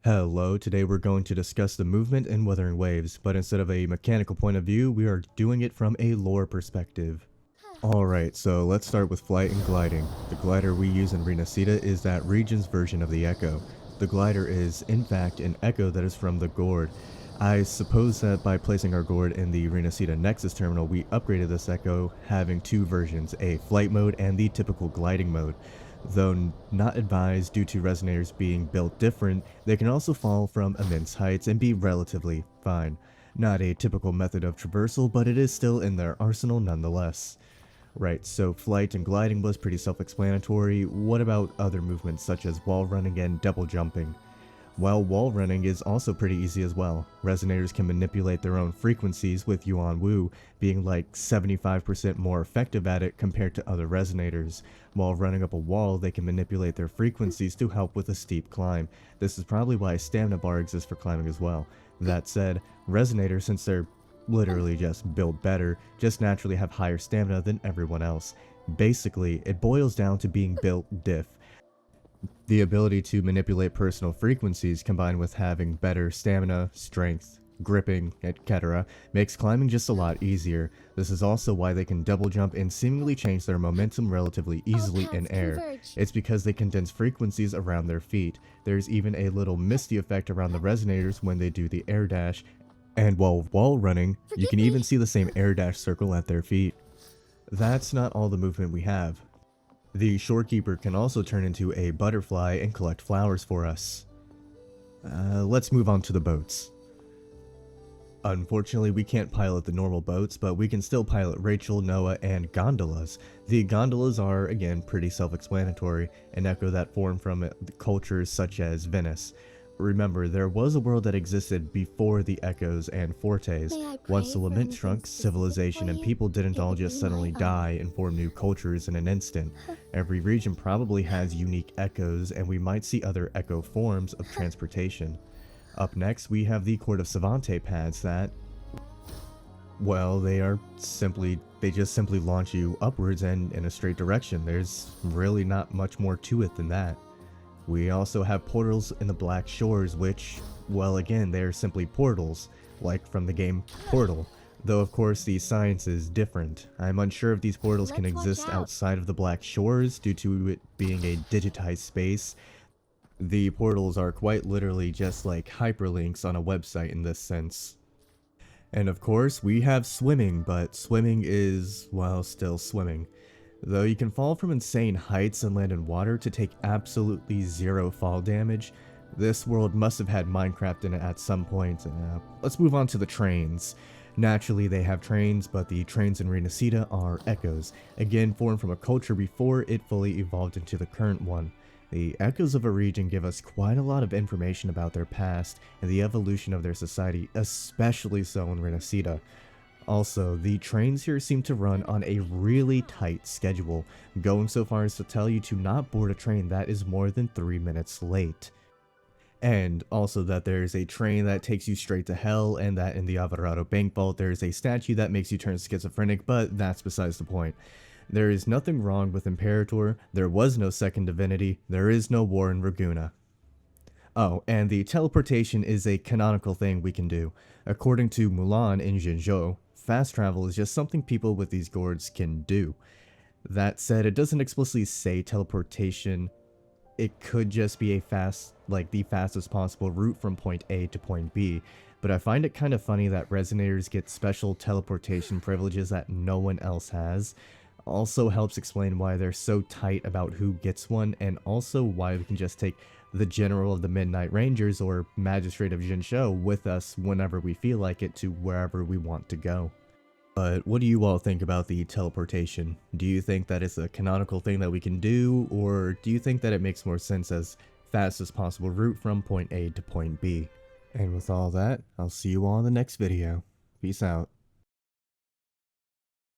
Hello, today we're going to discuss the movement in Wuthering Waves, but instead of a mechanical point of view, we are doing it from a lore perspective. Alright, so let's start with flight and gliding. The glider we use in Resonator is that region's version of the Echo. The glider is, in fact, an Echo that is from the Gourd. I suppose that by placing our Gourd in the Resonator Nexus terminal, we upgraded this Echo, having two versions, a flight mode and the typical gliding mode. Though not advised due to resonators being built different, they can also fall from immense heights and be relatively fine. Not a typical method of traversal, but it is still in their arsenal nonetheless. Right, so flight and gliding was pretty self-explanatory. What about other movements such as wall running and double jumping? Well, wall running is also pretty easy as well. Resonators can manipulate their own frequencies, with Yuan Wu being like 75% more effective at it compared to other resonators. While running up a wall, they can manipulate their frequencies to help with a steep climb. This is probably why a stamina bar exists for climbing as well. That said, resonators, since they're literally just built better, just naturally have higher stamina than everyone else. Basically, it boils down to being built diff. The ability to manipulate personal frequencies combined with having better stamina, strength, gripping, etc. makes climbing just a lot easier. This is also why they can double jump and seemingly change their momentum relatively easily in air. It's because they condense frequencies around their feet. There's even a little misty effect around the resonators when they do the air dash, and while wall running, you can even see the same air dash circle at their feet. That's not all the movement we have. The shorekeeper can also turn into a butterfly and collect flowers for us. Let's move on to the boats. Unfortunately, we can't pilot the normal boats, but we can still pilot Rachel, Noah, and gondolas. The gondolas are, again, pretty self-explanatory, an echo that formed from cultures such as Venice. Remember, there was a world that existed before the Echoes and Fortes. Once the lament shrunk, civilization and people didn't all just suddenly die and form new cultures in an instant. Every region probably has unique echoes, and we might see other echo forms of transportation. Up next, we have the Court of Savante pads that, well, they just simply launch you upwards and in a straight direction. There's really not much more to it than that. We also have portals in the Black Shores, which, well, again, they're simply portals, like from the game Portal, though of course the science is different. I'm unsure if these portals can exist outside of the Black Shores due to it being a digitized space. The portals are quite literally just like hyperlinks on a website in this sense. And of course, we have swimming, but swimming is, well, still swimming. Though you can fall from insane heights and land in water to take absolutely zero fall damage, this world must have had Minecraft in it at some point. Let's move on to the trains. Naturally, they have trains, but the trains in Resonator are echoes, again formed from a culture before it fully evolved into the current one. The echoes of a region give us quite a lot of information about their past and the evolution of their society, especially so in Resonator. Also, the trains here seem to run on a really tight schedule, going so far as to tell you to not board a train that is more than 3 minutes late. And also that there is a train that takes you straight to hell, and that in the Alvarado Bank Vault there is a statue that makes you turn schizophrenic, but that's besides the point. There is nothing wrong with Imperator, there was no second divinity, there is no war in Raguna. Oh, and the teleportation is a canonical thing we can do. According to Mulan in Jinzhou, fast travel is just something people with these gourds can do. That said, it doesn't explicitly say teleportation. It could just be the fastest possible route from point A to point B, but I find it kind of funny that resonators get special teleportation privileges that no one else has. Also helps explain why they're so tight about who gets one, and also why we can just take the General of the Midnight Rangers or Magistrate of Jinzhou with us whenever we feel like it to wherever we want to go. But what do you all think about the teleportation? Do you think that it's a canonical thing that we can do, or do you think that it makes more sense as fastest possible route from point A to point B? And with all that, I'll see you all in the next video. Peace out.